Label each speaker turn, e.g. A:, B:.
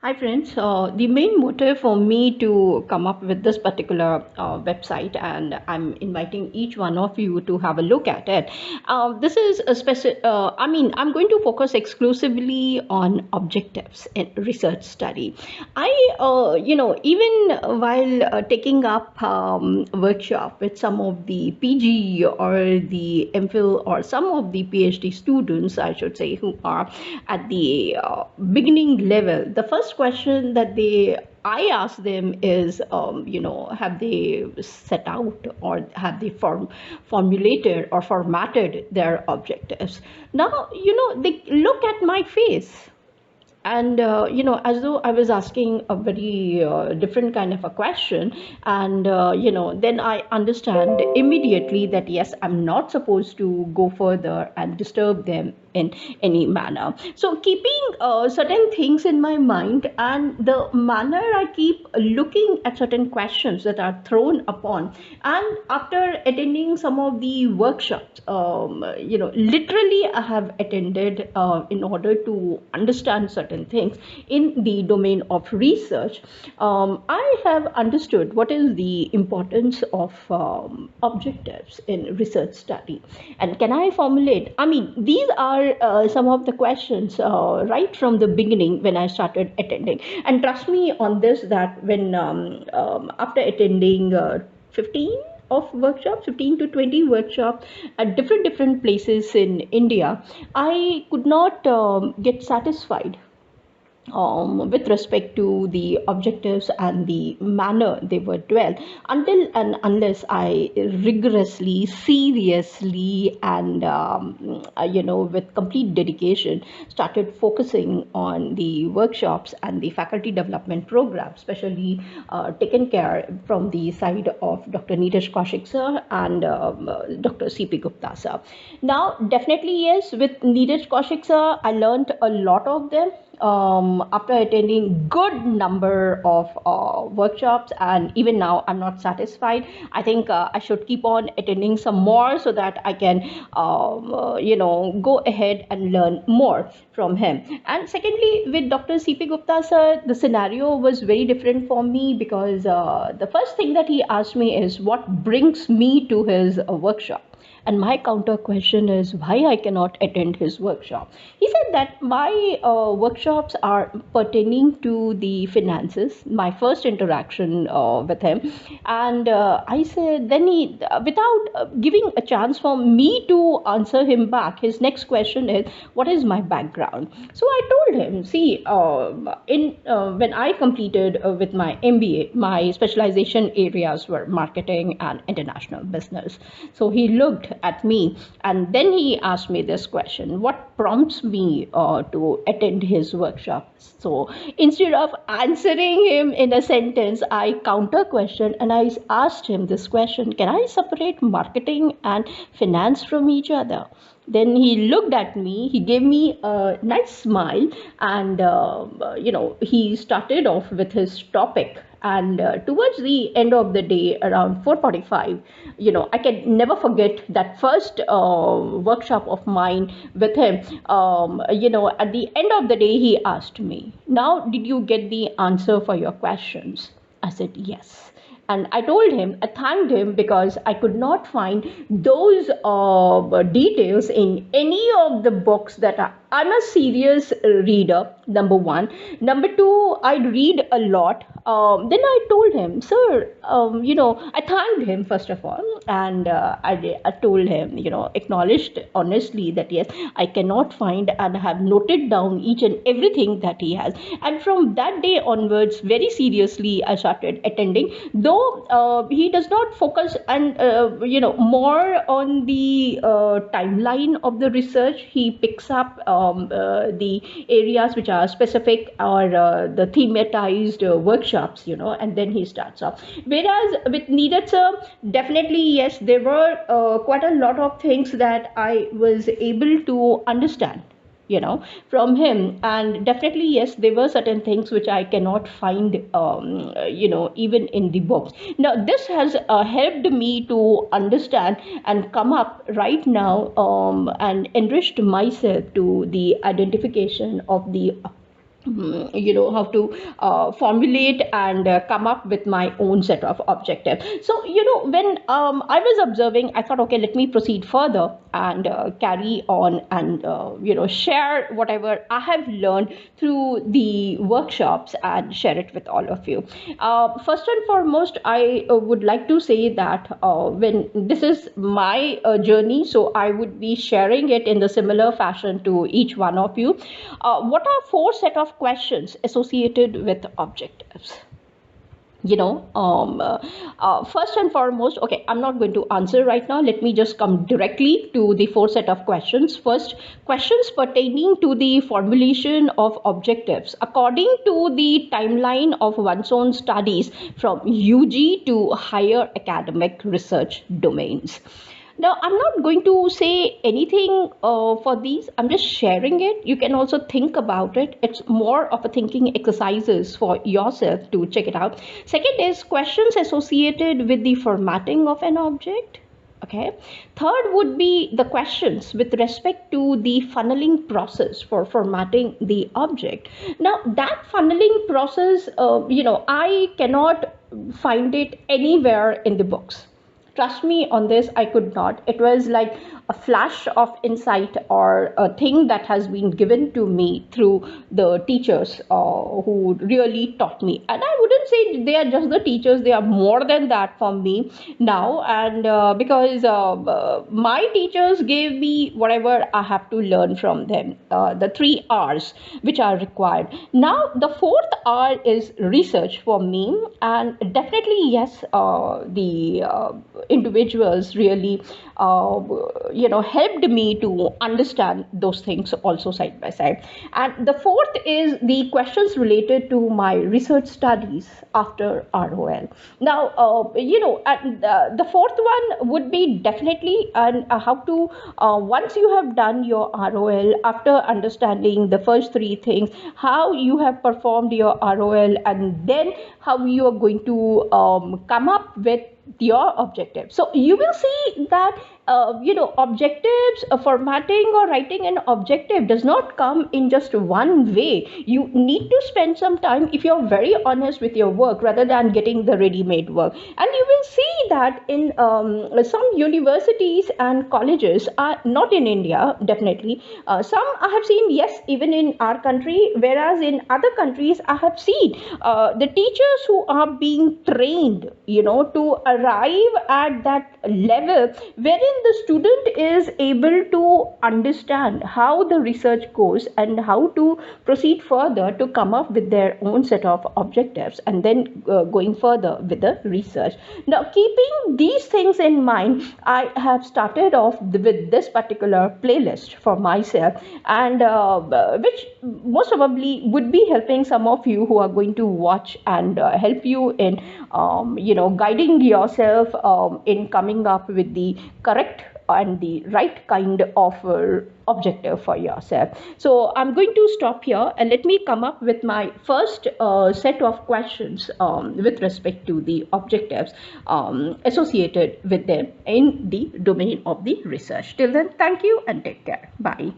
A: Hi friends, the main motive for me to come up with this particular website, and I'm inviting each one of you to have a look at it. This is a I'm going to focus exclusively on objectives in research study. Even while taking up workshop with some of the PG or the MPhil or some of the PhD students, I should say, who are at the beginning level, the first question that I ask them is, have they set out or have they formulated or formatted their objectives? Now, they look at my face and as though I was asking a very different kind of a question, and then I understand immediately that yes, I'm not supposed to go further and disturb them in any manner. So keeping certain things in my mind, and the manner I keep looking at certain questions that are thrown upon, and after attending some of the workshops, literally I have attended in order to understand certain things in the domain of research. I have understood what is the importance of objectives in research study. And can I formulate? I mean, these are some of the questions right from the beginning when I started attending. And trust me on this, that when after attending 15 of workshops, 15 to 20 workshops at different places in India, I could not get satisfied with respect to the objectives and the manner they were dwelt, until and unless I rigorously, seriously, and with complete dedication started focusing on the workshops and the faculty development program, especially taken care from the side of Dr. Neeraj Kaushik sir and Dr. C.P. Gupta sir. Now, definitely yes, with Neeraj Kaushik sir, I learned a lot of them after attending good number of workshops, and even now I'm not satisfied. I think I should keep on attending some more so that I can go ahead and learn more from him. And secondly, with Dr. CP Gupta sir, the scenario was very different for me, because the first thing that he asked me is what brings me to his workshop. And my counter question is why I cannot attend his workshop. He said that my workshops are pertaining to the finances, my first interaction with him. And I said, then without giving a chance for me to answer him back, his next question is, what is my background? So I told him, see, when I completed with my MBA, my specialization areas were marketing and international business. So he looked at me and then he asked me this question: what prompts me to attend his workshop? So instead of answering him in a sentence, I counter questioned and I asked him this question: can I separate marketing and finance from each other? Then he looked at me, he gave me a nice smile, and he started off with his topic. And towards the end of the day, around 4:45, I can never forget that first workshop of mine with him. At the end of the day, he asked me, now, did you get the answer for your questions? I said, yes. And I told him, I thanked him, because I could not find those details in any of the books that I'm a serious reader, number one. Number two, I read a lot. Then I told him, sir, I thanked him first of all, and I told him, acknowledged honestly that yes, I cannot find, and have noted down each and everything that he has. And from that day onwards, very seriously, I started attending. Though he does not focus and more on the timeline of the research, he picks up the areas which are specific, or the thematized workshops, and then he starts off. Whereas with Neeraj sir, definitely yes, there were quite a lot of things that I was able to understand from him. And definitely yes, there were certain things which I cannot find even in the books. Now this has helped me to understand and come up right now, and enriched myself to the identification of the how to formulate and come up with my own set of objectives. So when I was observing, I thought, okay, let me proceed further and carry on and share whatever I have learned through the workshops and share it with all of you. First and foremost, I would like to say that when this is my journey, so I would be sharing it in the similar fashion to each one of you. What are four set of questions associated with objectives? First and foremost, okay, I'm not going to answer right now. Let me just come directly to the four set of questions. First, questions pertaining to the formulation of objectives according to the timeline of one's own studies from UG to higher academic research domains. Now, I'm not going to say anything for these. I'm just sharing it. You can also think about it. It's more of a thinking exercises for yourself to check it out. Second is questions associated with the formatting of an object. Okay. Third would be the questions with respect to the funneling process for formatting the object. Now, that funneling process, I cannot find it anywhere in the books. Trust me on this, I could not. It was like a flash of insight or a thing that has been given to me through the teachers who really taught me. And I wouldn't say they are just the teachers, they are more than that for me now. And because my teachers gave me whatever I have to learn from them, the 3 R's which are required. Now, the fourth R is research for me, and definitely, yes, the individuals really helped me to understand those things also side by side. And the fourth is the questions related to my research studies after ROL. Now and the fourth one would be definitely and how to once you have done your ROL, after understanding the first three things, how you have performed your ROL, and then how you are going to come up with your objective. So you will see that objectives, formatting or writing an objective does not come in just one way. You need to spend some time, if you're very honest with your work, rather than getting the ready-made work. And you will see that in some universities and colleges, are not in India, definitely. Some I have seen, yes, even in our country, whereas in other countries I have seen the teachers who are being trained to arrive at that level wherein the student is able to understand how the research goes and how to proceed further to come up with their own set of objectives, and then going further with the research. Now, keeping these things in mind, I have started off with this particular playlist for myself, and which most probably would be helping some of you who are going to watch, and help you in guiding yourself in coming up with the correct and the right kind of objective for yourself. So I'm going to stop here and let me come up with my first set of questions with respect to the objectives associated with them in the domain of the research. Till then, thank you and take care. Bye.